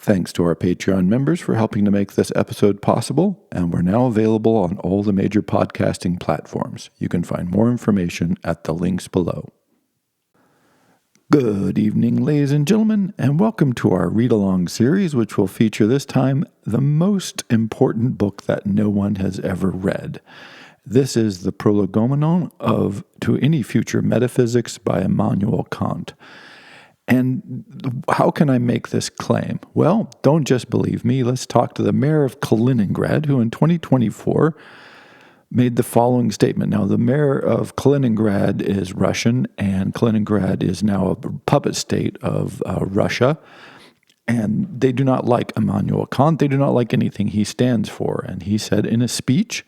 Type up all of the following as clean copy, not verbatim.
Thanks to our Patreon members for helping to make this episode possible, and we're now available on all the major podcasting platforms. You can find more information at the links below. Good evening, ladies and gentlemen, and welcome to our read-along series, which will feature this time the most important book that no one has ever read. This is the Prolegomena to Any Future Metaphysics by Immanuel Kant. And how can I make this claim? Well, don't just believe me. Let's talk to the mayor of Kaliningrad, who in 2024 made the following statement. Now, the mayor of Kaliningrad is Russian, and Kaliningrad is now a puppet state of Russia. And they do not like Immanuel Kant. They do not like anything he stands for. And he said in a speech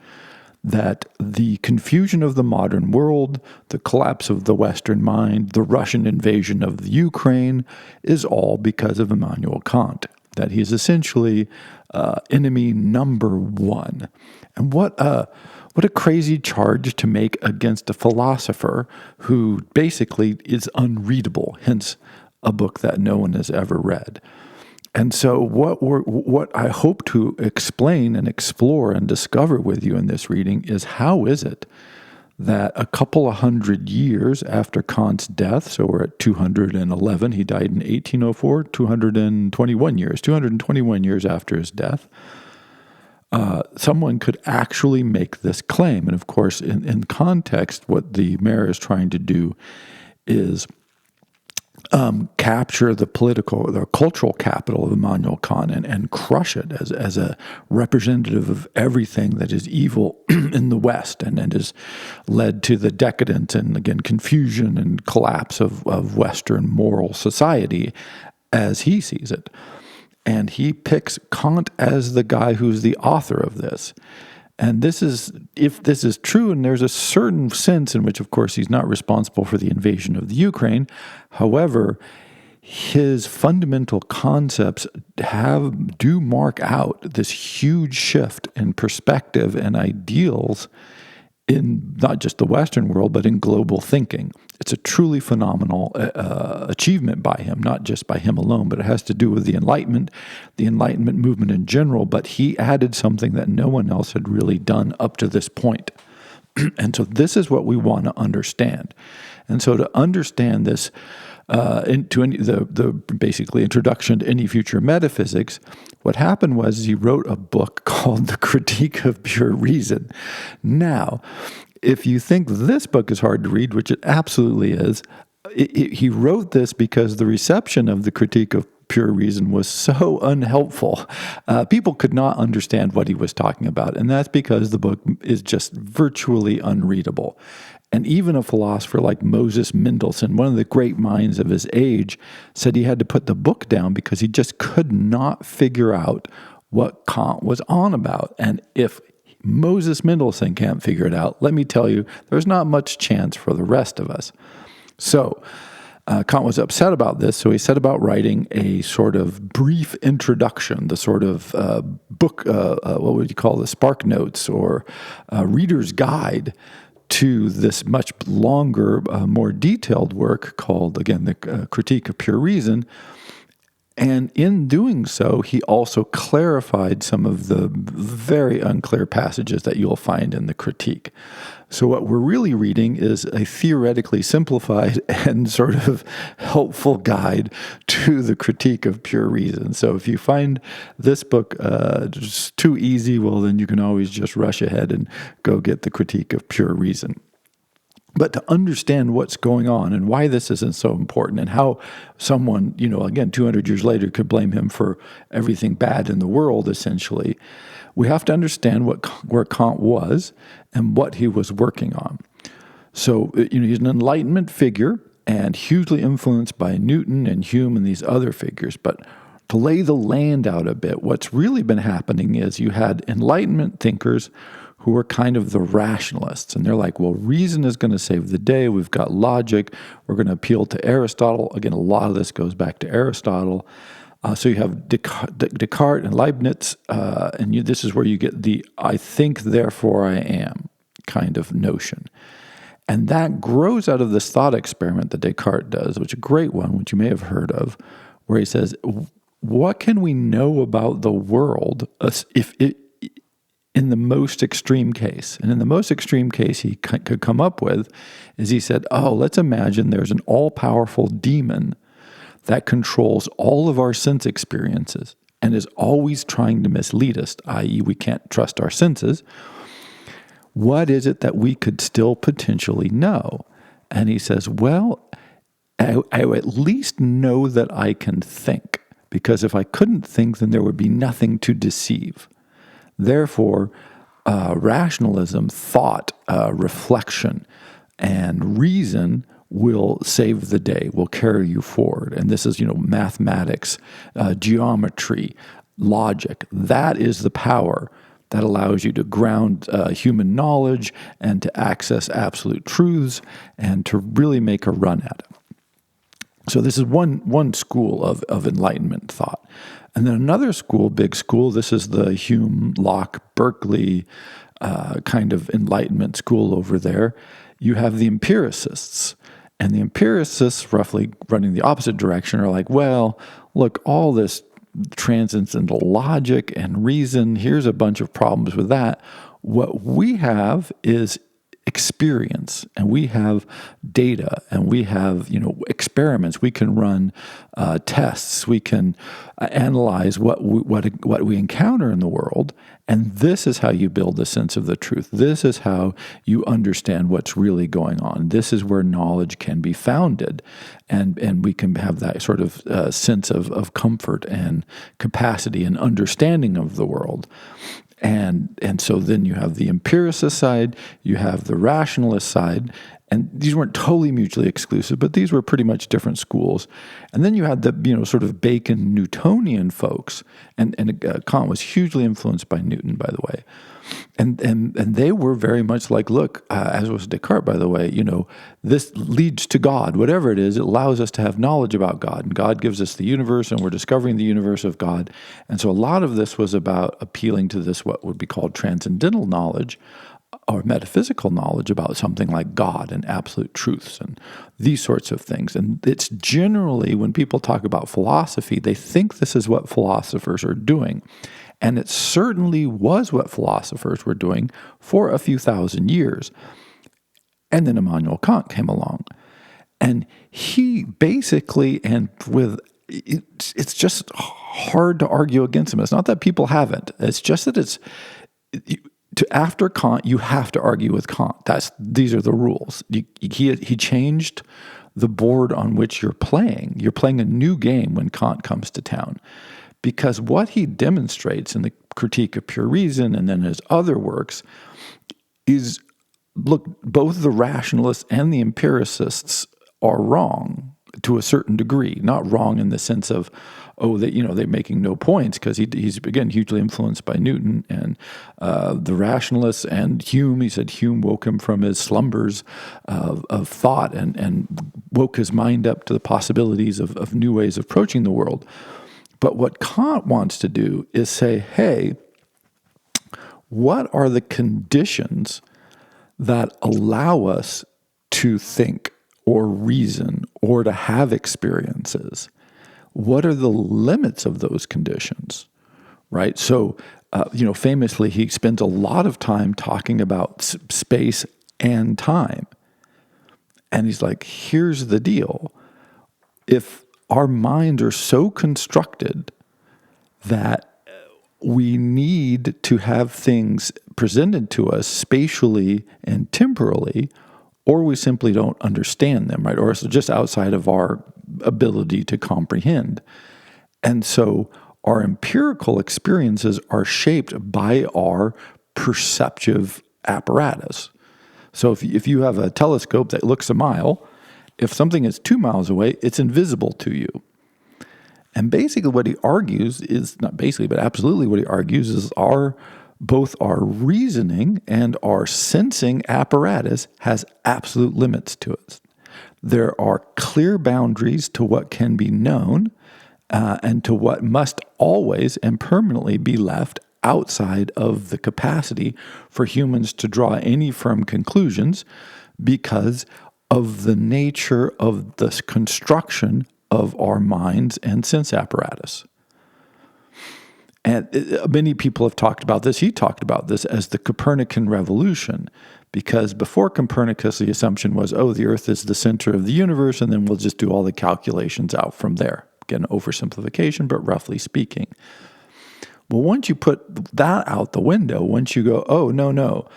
that the confusion of the modern world, the collapse of the Western mind, the Russian invasion of the Ukraine is all because of Immanuel Kant, that he is essentially enemy number one. And what a crazy charge to make against a philosopher who basically is unreadable, hence a book that no one has ever read. And so what I hope to explain and explore and discover with you in this reading is how is it that a couple of hundred years after Kant's death, so we're at 211, he died in 1804, 221 years after his death, someone could actually make this claim. And of course, in context, what the mayor is trying to do is capture the cultural capital of Immanuel Kant and crush it as a representative of everything that is evil in the West and has led to the decadence and, again, confusion and collapse of Western moral society as he sees it. And he picks Kant as the guy who's the author of this. And if this is true, and there's a certain sense in which, of course, he's not responsible for the invasion of the Ukraine. However, his fundamental concepts do mark out this huge shift in perspective and ideals in not just the Western world, but in global thinking. It's a truly phenomenal achievement by him, not just by him alone, but it has to do with the Enlightenment movement in general, but he added something that no one else had really done up to this point. And so this is what we want to understand. And so to understand this, the basically introduction to Any Future Metaphysics, what happened was he wrote a book called The Critique of Pure Reason. Now, if you think this book is hard to read, which it absolutely is, he wrote this because the reception of The Critique of Pure Reason was so unhelpful. People could not understand what he was talking about, and that's because the book is just virtually unreadable. And even a philosopher like Moses Mendelssohn, one of the great minds of his age, said he had to put the book down because he just could not figure out what Kant was on about. And if Moses Mendelssohn can't figure it out, let me tell you, there's not much chance for the rest of us. So Kant was upset about this, so he set about writing a sort of brief introduction, the sort of book, what would you call this, Spark Notes or Reader's Guide to this much longer, more detailed work called, again, The Critique of Pure Reason. And in doing so, he also clarified some of the very unclear passages that you'll find in the critique. So what we're really reading is a theoretically simplified and sort of helpful guide to the Critique of Pure Reason. So if you find this book just too easy, well, then you can always just rush ahead and go get the Critique of Pure Reason. But to understand what's going on and why this isn't so important and how someone, again, 200 years later could blame him for everything bad in the world, essentially, we have to understand where Kant was and what he was working on. So, he's an Enlightenment figure and hugely influenced by Newton and Hume and these other figures. But to lay the land out a bit, what's really been happening is you had Enlightenment thinkers who were kind of the rationalists. And they're like, well, reason is going to save the day. We've got logic. We're going to appeal to Aristotle. Again, a lot of this goes back to Aristotle. So you have Descartes and Leibniz, and this is where you get the I think, therefore I am kind of notion. And that grows out of this thought experiment that Descartes does, which is a great one, which you may have heard of, where he says, what can we know about the world if it, in the most extreme case? And in the most extreme case he could come up with is he said, oh, let's imagine there's an all-powerful demon that controls all of our sense experiences and is always trying to mislead us, i.e. we can't trust our senses. What is it that we could still potentially know? And he says, well, I at least know that I can think, because if I couldn't think, then there would be nothing to deceive. Therefore, rationalism, thought, reflection, and reason will save the day, will carry you forward. And this is, mathematics, geometry, logic. That is the power that allows you to ground human knowledge and to access absolute truths and to really make a run at it. So this is one school of Enlightenment thought. And then another school, big school, this is the Hume, Locke, Berkeley kind of Enlightenment school over there. You have the empiricists. And the empiricists, roughly running the opposite direction, are like, well, look, all this transcendental logic and reason, here's a bunch of problems with that. What we have is experience, and we have data, and we have experiments. We can run tests. We can analyze what we encounter in the world, and this is how you build a sense of the truth. This is how you understand what's really going on. This is where knowledge can be founded, and we can have that sort of sense of comfort and capacity and understanding of the world. And so then you have the empiricist side, you have the rationalist side, and these weren't totally mutually exclusive, but these were pretty much different schools. And then you had the sort of Bacon Newtonian folks, and Kant was hugely influenced by Newton, by the way. And they were very much like, look, as was Descartes, by the way, this leads to God. Whatever it is, it allows us to have knowledge about God. And God gives us the universe, and we're discovering the universe of God. And so a lot of this was about appealing to this, what would be called transcendental knowledge, or metaphysical knowledge about something like God and absolute truths and these sorts of things. And it's generally, when people talk about philosophy, they think this is what philosophers are doing. And it certainly was what philosophers were doing for a few thousand years. And then Immanuel Kant came along. And he basically, it's just hard to argue against him. It's not that people haven't. It's just that after Kant, you have to argue with Kant. These are the rules. He changed the board on which you're playing. You're playing a new game when Kant comes to town. Because what he demonstrates in the Critique of Pure Reason and then his other works is, look, both the rationalists and the empiricists are wrong to a certain degree. Not wrong in the sense of, they're making no points, because he's, again, hugely influenced by Newton and the rationalists and Hume. He said Hume woke him from his slumbers of thought and woke his mind up to the possibilities of new ways of approaching the world. But what Kant wants to do is say, hey, what are the conditions that allow us to think or reason or to have experiences? What are the limits of those conditions, right? So, famously, he spends a lot of time talking about space and time. And he's like, here's the deal. If our minds are so constructed that we need to have things presented to us spatially and temporally, or we simply don't understand them, right? Or it's just outside of our ability to comprehend. And so our empirical experiences are shaped by our perceptive apparatus. So if you have a telescope that looks a mile, if something is 2 miles away, it's invisible to you. And basically what he argues is, not basically, but absolutely what he argues is both our reasoning and our sensing apparatus has absolute limits to it. There are clear boundaries to what can be known and to what must always and permanently be left outside of the capacity for humans to draw any firm conclusions, because of the nature of the construction of our minds and sense apparatus. And many people have talked about this. He talked about this as the Copernican revolution, because before Copernicus, the assumption was, oh, the Earth is the center of the universe, and then we'll just do all the calculations out from there. Again, oversimplification, but roughly speaking. Well, once you put that out the window, once you go, oh, no, no,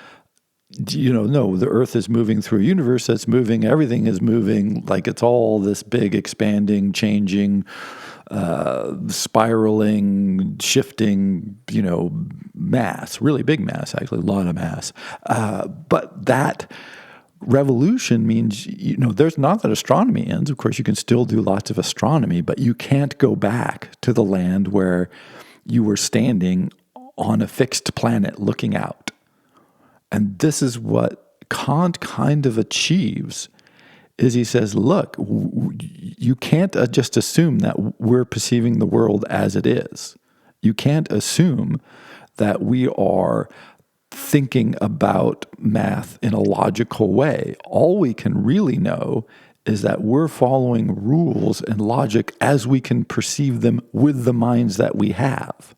no, the Earth is moving through a universe that's moving, everything is moving, like it's all this big, expanding, changing, spiraling, shifting, mass, really big mass, actually, a lot of mass. But that revolution means, there's not that astronomy ends. Of course, you can still do lots of astronomy, but you can't go back to the land where you were standing on a fixed planet looking out. And this is what Kant kind of achieves, is he says, look, you can't just assume that we're perceiving the world as it is. You can't assume that we are thinking about math in a logical way. All we can really know is that we're following rules and logic as we can perceive them with the minds that we have.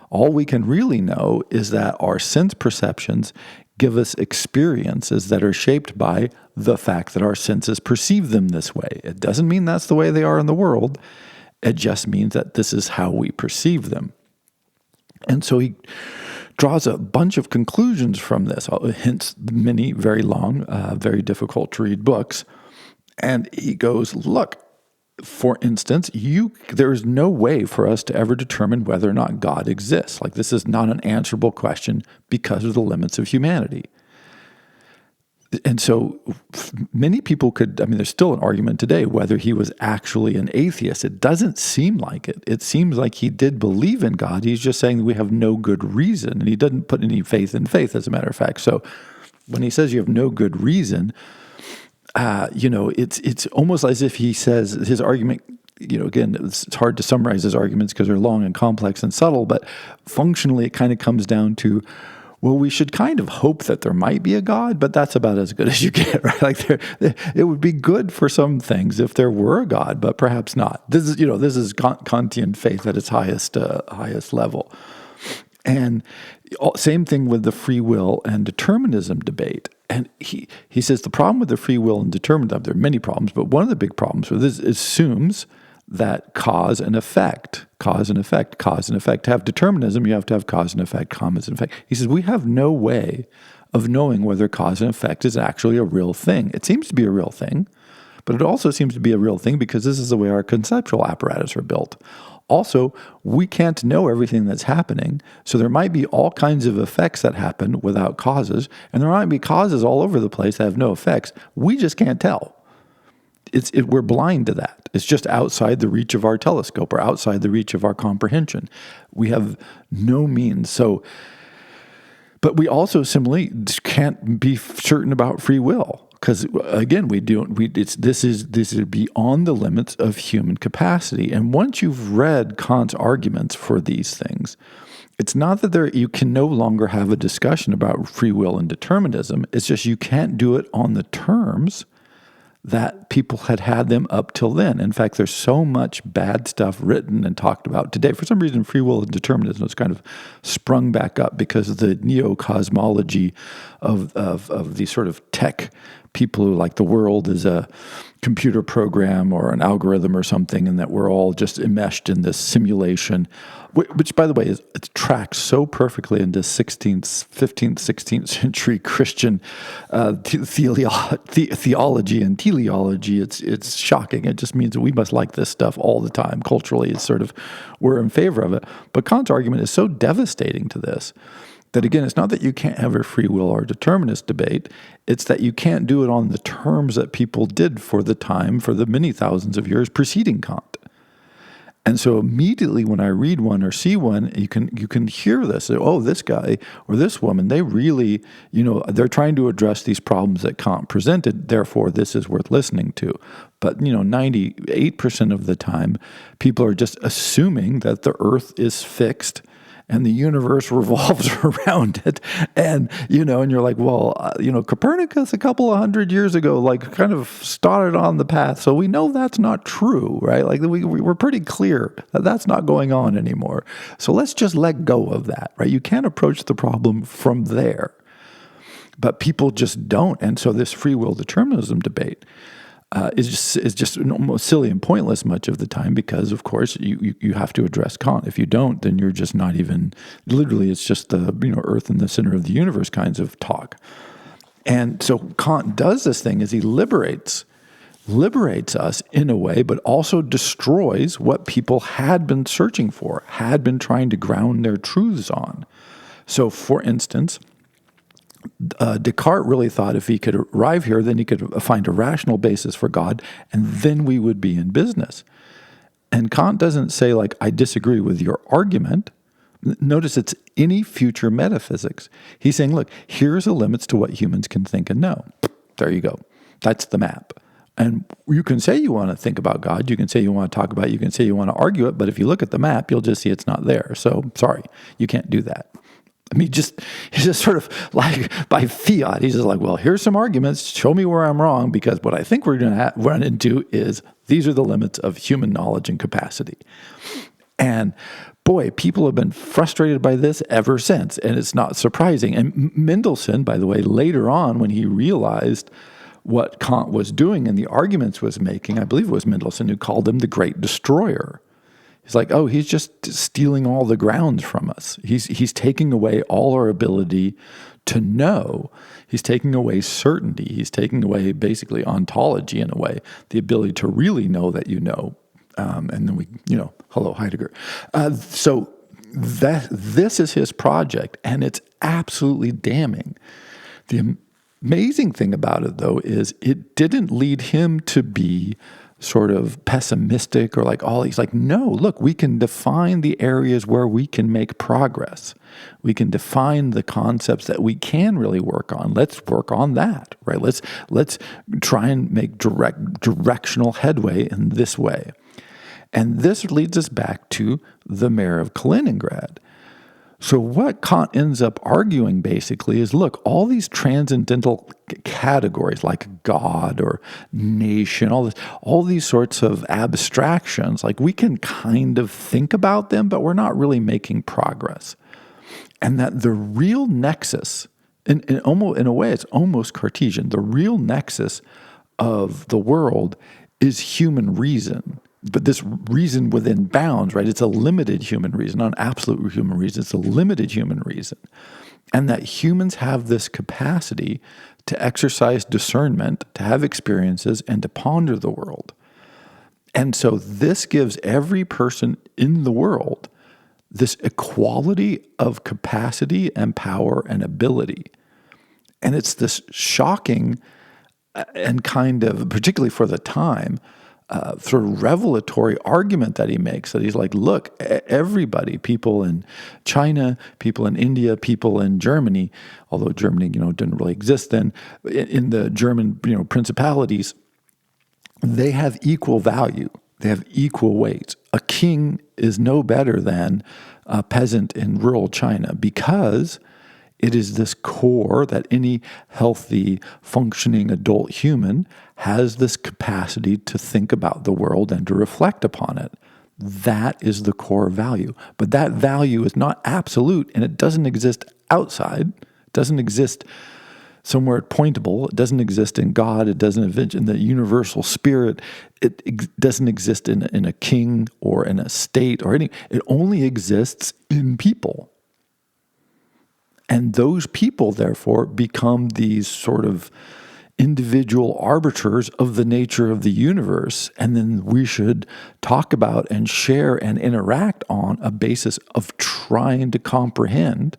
All we can really know is that our sense perceptions give us experiences that are shaped by the fact that our senses perceive them this way. It doesn't mean that's the way they are in the world. It just means that this is how we perceive them. And so he draws a bunch of conclusions from this, hence many very long, very difficult to read books. And he goes, look, for instance, there is no way for us to ever determine whether or not God exists. Like, this is not an answerable question because of the limits of humanity. And so many people there's still an argument today whether he was actually an atheist. It doesn't seem like it. It seems like he did believe in God. He's just saying we have no good reason. And he doesn't put any faith in faith, as a matter of fact. So when he says you have no good reason, it's almost as if he says his argument, again, it's hard to summarize his arguments because they're long and complex and subtle, but functionally it kind of comes down to, well, we should kind of hope that there might be a God, but that's about as good as you get, right? Like it would be good for some things if there were a God, but perhaps not. This is Kantian faith at its highest level. And same thing with the free will and determinism debate. And he says the problem with the free will and determinism, there are many problems, but one of the big problems with this assumes that cause and effect. To have determinism, you have to have cause and effect. He says we have no way of knowing whether cause and effect is actually a real thing. It seems to be a real thing, but it also seems to be a real thing because this is the way our conceptual apparatus are built. Also, we can't know everything that's happening, so there might be all kinds of effects that happen without causes, and there might be causes all over the place that have no effects. We just can't tell. We're blind to that. It's just outside the reach of our telescope or outside the reach of our comprehension. We have no means. But we also simply can't be certain about free will. Because again, this is beyond the limits of human capacity. And once you've read Kant's arguments for these things, it's not that you can no longer have a discussion about free will and determinism. It's just you can't do it on the terms that people had them up till then. In fact, there's so much bad stuff written and talked about today. For some reason, free will and determinism has kind of sprung back up because of the neo-cosmology of these sort of tech people who like the world is a computer program or an algorithm or something, and that we're all just enmeshed in this simulation, which, by the way, it tracks so perfectly into 15th, 16th century Christian theology and teleology. It's shocking. It just means that we must like this stuff all the time. Culturally, it's sort of, we're in favor of it. But Kant's argument is so devastating to this that, again, it's not that you can't have a free will or determinist debate. It's that you can't do it on the terms that people did for the many thousands of years preceding Kant. And so immediately when I read one or see one, you can hear this. Oh, this guy or this woman, they really, they're trying to address these problems that Kant presented. Therefore, this is worth listening to. But, 98% of the time, people are just assuming that the earth is fixed and the universe revolves around it. And, and you're like, well, Copernicus a couple of hundred years ago, like kind of started on the path. So we know that's not true, right? Like we're pretty clear that that's not going on anymore. So let's just let go of that, right? You can't approach the problem from there. But people just don't. And so this free will determinism debate is just almost silly and pointless much of the time because, of course, you have to address Kant. If you don't, then you're just not even, literally, it's just the earth in the center of the universe kinds of talk. And so Kant does this thing is he liberates us in a way, but also destroys what people had been searching for, had been trying to ground their truths on. So, for instance, Descartes really thought if he could arrive here, then he could find a rational basis for God, and then we would be in business. And Kant doesn't say, like, I disagree with your argument. Notice it's any future metaphysics. He's saying, look, here's the limits to what humans can think and know. There you go. That's the map. And you can say you want to think about God. You can say you want to talk about it. You can say you want to argue it. But if you look at the map, you'll just see it's not there. So, sorry, you can't do that. I mean, he's just sort of like by fiat, he's just like, well, here's some arguments. Show me where I'm wrong, because what I think we're going to run into is these are the limits of human knowledge and capacity. And boy, people have been frustrated by this ever since, and it's not surprising. And Mendelssohn, by the way, later on, when he realized what Kant was doing and the arguments was making, I believe it was Mendelssohn who called him the great destroyer. He's like, oh, he's just stealing all the grounds from us. He's taking away all our ability to know. He's taking away certainty. He's taking away basically ontology in a way, the ability to really know that you know. And then hello, Heidegger. So this is his project, and it's absolutely damning. The amazing thing about it, though, is it didn't lead him to be sort of pessimistic or like all. He's like, no, look, we can define the areas where we can make progress. We can define the concepts that we can really work on. Let's work on that, right? Let's try and make directional headway in this way. And this leads us back to the mayor of Kaliningrad. So what Kant ends up arguing basically is, look, all these transcendental categories like God or nation, all these sorts of abstractions, like we can kind of think about them, but we're not really making progress. And that the real nexus, in a way it's almost Cartesian, the real nexus of the world is human reason. But this reason within bounds, right? It's a limited human reason, not an absolute human reason. It's a limited human reason. And that humans have this capacity to exercise discernment, to have experiences, and to ponder the world. And so this gives every person in the world this equality of capacity and power and ability. And it's this shocking and kind of, particularly for the time, sort of revelatory argument that he makes, that he's like, look, everybody, people in China, people in India, people in Germany, although Germany, didn't really exist then, in the German, principalities, they have equal value. They have equal weight. A king is no better than a peasant in rural China because it is this core that any healthy, functioning adult human has this capacity to think about the world and to reflect upon it. That is the core value. But that value is not absolute, and it doesn't exist outside. It doesn't exist somewhere pointable. It doesn't exist in God. It doesn't exist in the universal spirit. It doesn't exist in a king or in a state or anything. It only exists in people. And those people, therefore, become these sort of individual arbiters of the nature of the universe. And then we should talk about and share and interact on a basis of trying to comprehend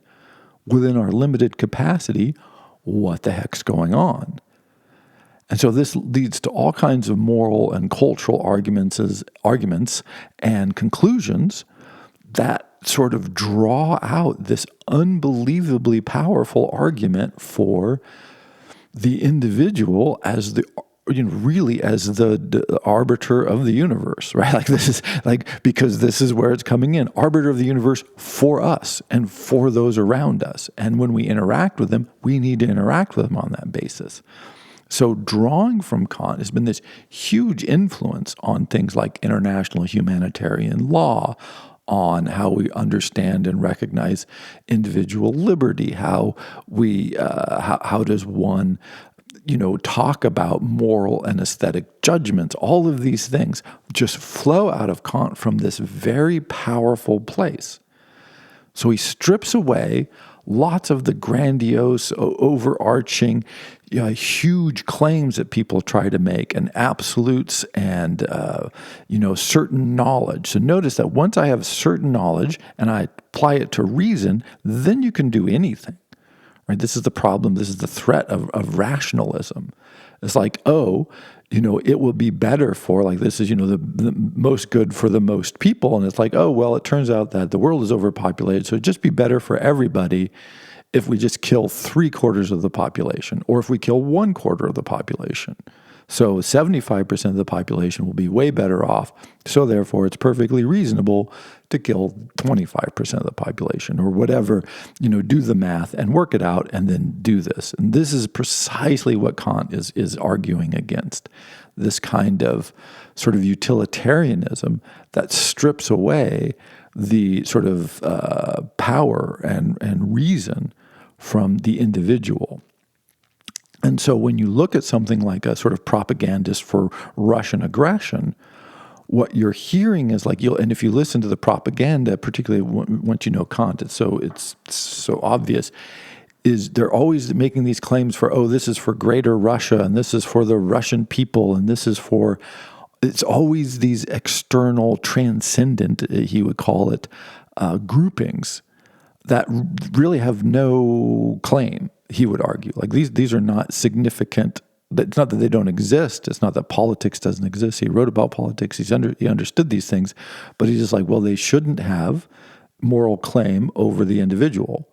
within our limited capacity what the heck's going on. And so this leads to all kinds of moral and cultural arguments and conclusions that sort of draw out this unbelievably powerful argument for the individual as the really as the arbiter of the universe, right? Like this is because this is where it's coming in, arbiter of the universe for us and for those around us. And when we interact with them, we need to interact with them on that basis. So drawing from Kant has been this huge influence on things like international humanitarian law, on how we understand and recognize individual liberty, how does one talk about moral and aesthetic judgments. All of these things just flow out of Kant from this very powerful place. So he strips away lots of the grandiose, overarching, huge claims that people try to make, and absolutes and, certain knowledge. So notice that once I have certain knowledge and I apply it to reason, then you can do anything. Right? This is the problem. This is the threat of rationalism. It's like, it will be better for, like, this is, the most good for the most people. And it's like, it turns out that the world is overpopulated. So it'd just be better for everybody if we just kill 3/4 of the population, or if we kill 1/4 of the population. So 75% of the population will be way better off. So therefore, it's perfectly reasonable to kill 25% of the population, or whatever, do the math and work it out and then do this. And this is precisely what Kant is arguing against, this kind of sort of utilitarianism that strips away the sort of power and reason from the individual. And so when you look at something like a sort of propagandist for Russian aggression, what you're hearing is like, and if you listen to the propaganda, particularly once you know Kant, it's so obvious, is they're always making these claims for, this is for greater Russia, and this is for the Russian people, and this is for, it's always these external, transcendent, he would call it, groupings that really have no claim, he would argue. Like these are not significant. It's not that they don't exist. It's not that politics doesn't exist. He wrote about politics. He understood these things, but he's just like, they shouldn't have moral claim over the individual.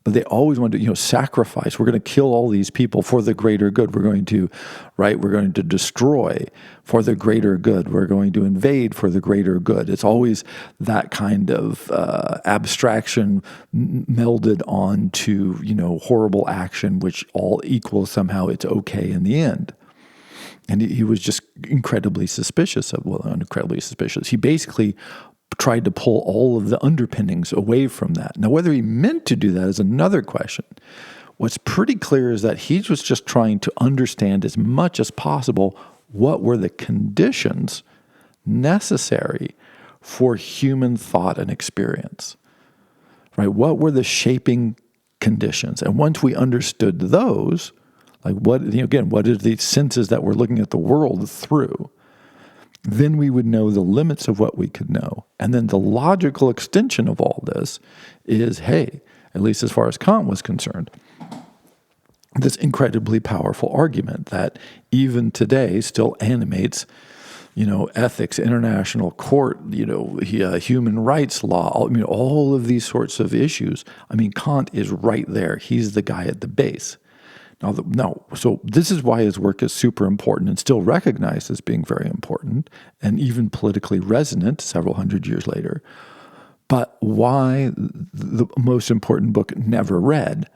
But they always want to, sacrifice. We're going to kill all these people for the greater good. We're going to destroy for the greater good. We're going to invade for the greater good. It's always that kind of abstraction melded onto, horrible action, which all equals somehow it's okay in the end. And he was just incredibly suspicious. He basically tried to pull all of the underpinnings away from that. Now, whether he meant to do that is another question. What's pretty clear is that he was just trying to understand as much as possible what were the conditions necessary for human thought and experience, right? What were the shaping conditions? And once we understood those, like what are the senses that we're looking at the world through, then we would know the limits of what we could know. And then the logical extension of all this is, hey, at least as far as Kant was concerned, this incredibly powerful argument that even today still animates, ethics, international court, human rights law, all of these sorts of issues. Kant is right there. He's the guy at the base. So this is why his work is super important and still recognized as being very important and even politically resonant several hundred years later. But why the most important book never read?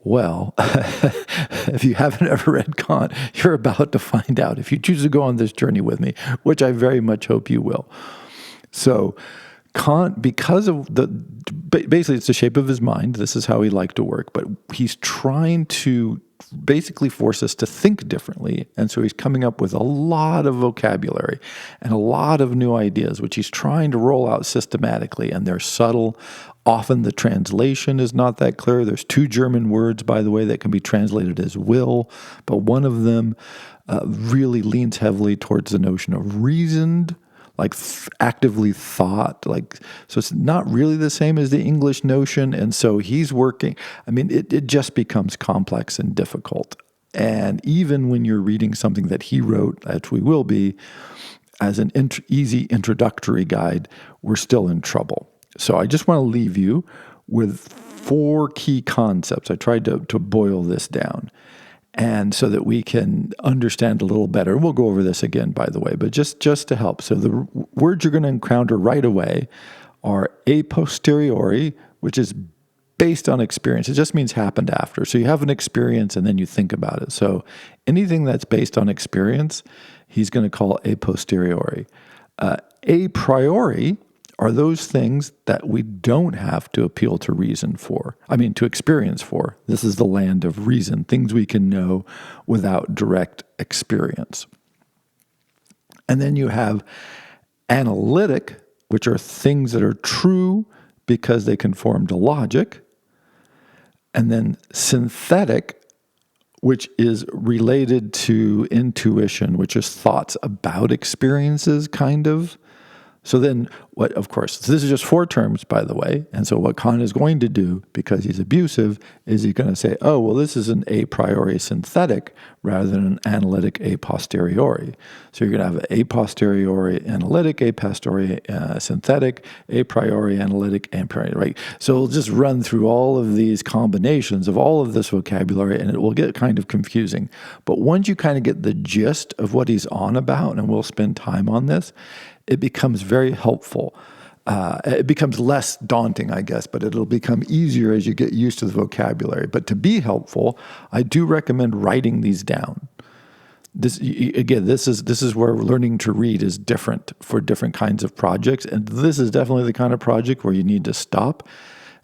Well, if you haven't ever read Kant, you're about to find out if you choose to go on this journey with me, which I very much hope you will. So Kant, because of basically it's the shape of his mind, this is how he liked to work, but he's trying to basically force us to think differently. And so he's coming up with a lot of vocabulary and a lot of new ideas, which he's trying to roll out systematically. And they're subtle. Often the translation is not that clear. There's 2 German words, by the way, that can be translated as will, but one of them really leans heavily towards the notion of reasoned, like actively thought, so it's not really the same as the English notion. And so he's working, it just becomes complex and difficult. And even when you're reading something that he wrote, as we will be, as an easy introductory guide, we're still in trouble. So I just want to leave you with 4 key concepts. I tried to boil this down. and so that we can understand a little better. We'll go over this again, by the way, but just to help. So the words you're going to encounter right away are a posteriori, which is based on experience. It just means happened after. So you have an experience and then you think about it. So anything that's based on experience, he's going to call a posteriori. A priori are those things that we don't have to appeal to reason for. To experience for. This is the land of reason, things we can know without direct experience. And then you have analytic, which are things that are true because they conform to logic. And then synthetic, which is related to intuition, which is thoughts about experiences, kind of. So then what, of course, this is just 4 terms, by the way. And so what Kant is going to do, because he's abusive, is he's going to say, oh, well, this is an a priori synthetic rather than an analytic a posteriori. So you're going to have an a posteriori analytic, a posteriori synthetic, a priori analytic, a priori, right? So we'll just run through all of these combinations of all of this vocabulary, and it will get kind of confusing. But once you kind of get the gist of what he's on about, and we'll spend time on this, it becomes very helpful. It becomes less daunting, I guess, but it'll become easier as you get used to the vocabulary. But to be helpful, I do recommend writing these down. This is where learning to read is different for different kinds of projects. And this is definitely the kind of project where you need to stop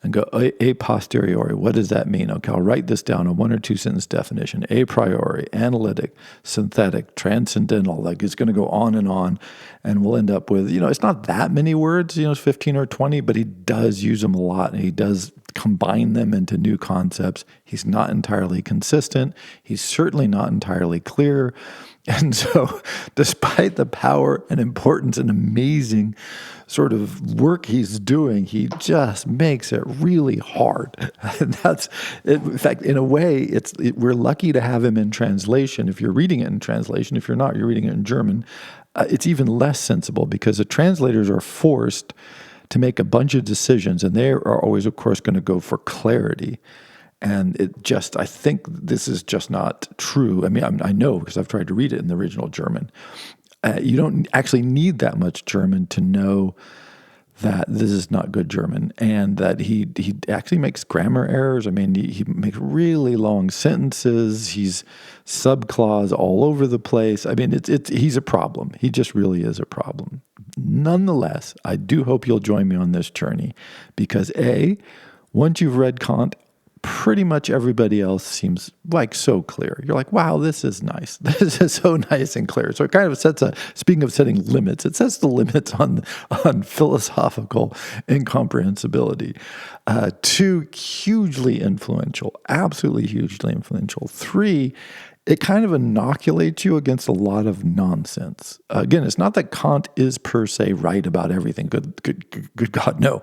and go, a posteriori, what does that mean? Okay, I'll write this down, a 1 or 2 sentence definition. A priori, analytic, synthetic, transcendental, like it's going to go on, and we'll end up with, it's not that many words, it's 15 or 20, but he does use them a lot, and he does combine them into new concepts. He's not entirely consistent. He's certainly not entirely clear. And so despite the power and importance and amazing sort of work he's doing, he just makes it really hard. And in fact, in a way, we're lucky to have him in translation. If you're reading it in translation, if you're not, you're reading it in German, it's even less sensible because the translators are forced to make a bunch of decisions, and they are always, of course, going to go for clarity. And I think this is just not true. I know because I've tried to read it in the original German. You don't actually need that much German to know that this is not good German, and that he actually makes grammar errors. He makes really long sentences. He's subclause all over the place. He's a problem. He just really is a problem. Nonetheless, I do hope you'll join me on this journey because once you've read Kant, pretty much everybody else seems like so clear. You're like, wow, this is nice. This is so nice and clear. So it kind of speaking of setting limits, it sets the limits on philosophical incomprehensibility. 2, hugely influential, absolutely hugely influential. 3, it kind of inoculates you against a lot of nonsense. Again, it's not that Kant is per se right about everything. Good God, no.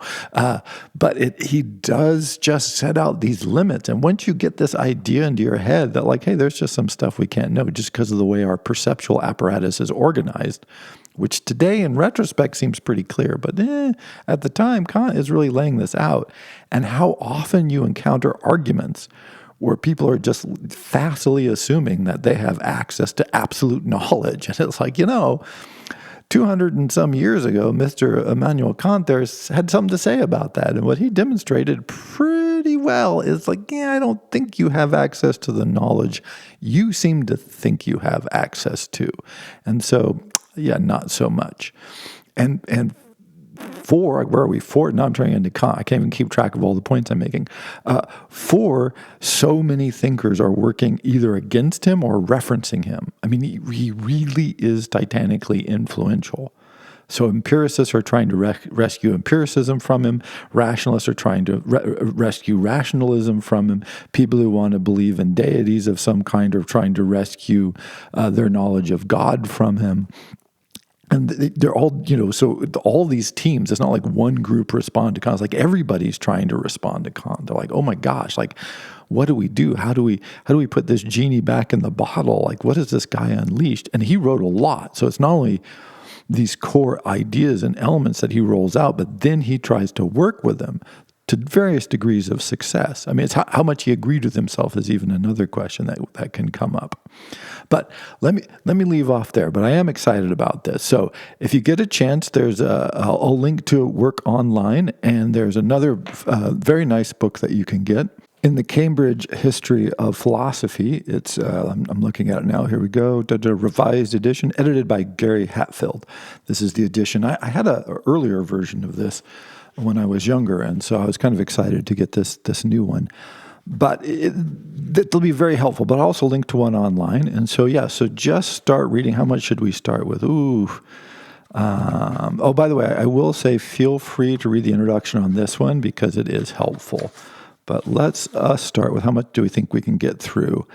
But he does just set out these limits. And once you get this idea into your head that like, hey, there's just some stuff we can't know just because of the way our perceptual apparatus is organized, which today in retrospect seems pretty clear. But at the time, Kant is really laying this out. And how often you encounter arguments where people are just facilely assuming that they have access to absolute knowledge. And it's like, 200 and some years ago, Mr. Immanuel Kant there had something to say about that. And what he demonstrated pretty well is like, I don't think you have access to the knowledge you seem to think you have access to. And so, not so much. And 4, where are we? 4, now I'm turning into Kant. I can't even keep track of all the points I'm making. 4, so many thinkers are working either against him or referencing him. He really is titanically influential. So empiricists are trying to rescue empiricism from him. Rationalists are trying to rescue rationalism from him. People who want to believe in deities of some kind are trying to rescue their knowledge of God from him. And they're all, so all these teams, it's not like one group respond to Kant. It's like everybody's trying to respond to Kant. They're like, oh my gosh, like, what do we do? How do we put this genie back in the bottle? Like, what has this guy unleashed? And he wrote a lot. So it's not only these core ideas and elements that he rolls out, but then he tries to work with them. to various degrees of success. I mean, it's how much he agreed with himself is even another question that can come up. But let me leave off there. But I am excited about this. So if you get a chance, there's I'll link to work online, and there's another very nice book that you can get. In the Cambridge History of Philosophy, it's I'm looking at it now. Here we go. The revised edition, edited by Gary Hatfield. This is the edition. I had an earlier version of this when I was younger, and so I was kind of excited to get this new one. But it'll be very helpful. But I'll also link to one online. And so, so just start reading. How much should we start with? Oh, by the way, I will say feel free to read the introduction on this one because it is helpful. But let's start with how much do we think we can get through?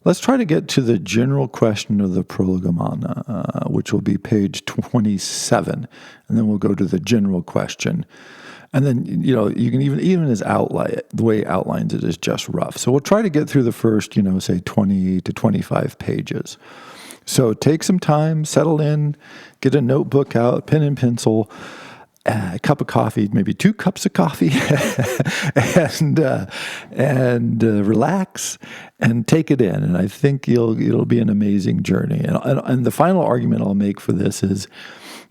Let's try to get to the general question of the Prolegomena, which will be page 27, and then we'll go to the general question. And then, you can even as outline, the way he outlines it is just rough. So we'll try to get through the first, say 20 to 25 pages. So take some time, settle in, get a notebook out, pen and pencil, a cup of coffee, maybe 2 cups of coffee, and relax and take it in. And I think it'll be an amazing journey. And the final argument I'll make for this is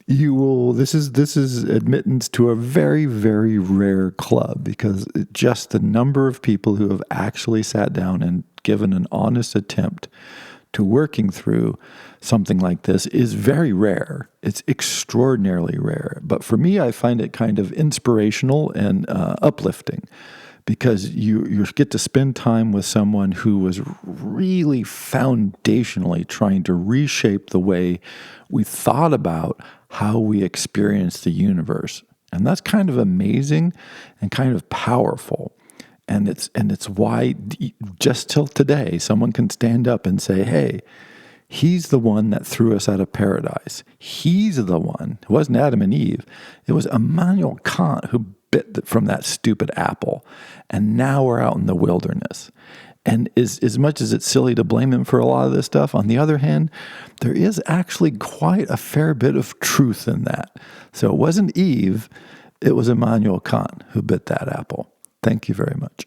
this is admittance to a very, very rare club, because just the number of people who have actually sat down and given an honest attempt to working through something like this is very rare. It's extraordinarily rare. But for me, I find it kind of inspirational and uplifting, because you get to spend time with someone who was really foundationally trying to reshape the way we thought about how we experience the universe. And that's kind of amazing and kind of powerful. And it's why just till today, someone can stand up and say, hey, he's the one that threw us out of paradise. He's the one. It wasn't Adam and Eve. It was Immanuel Kant who bit from that stupid apple. And now we're out in the wilderness. And as much as it's silly to blame him for a lot of this stuff, on the other hand, there is actually quite a fair bit of truth in that. So it wasn't Eve, it was Immanuel Kant who bit that apple. Thank you very much.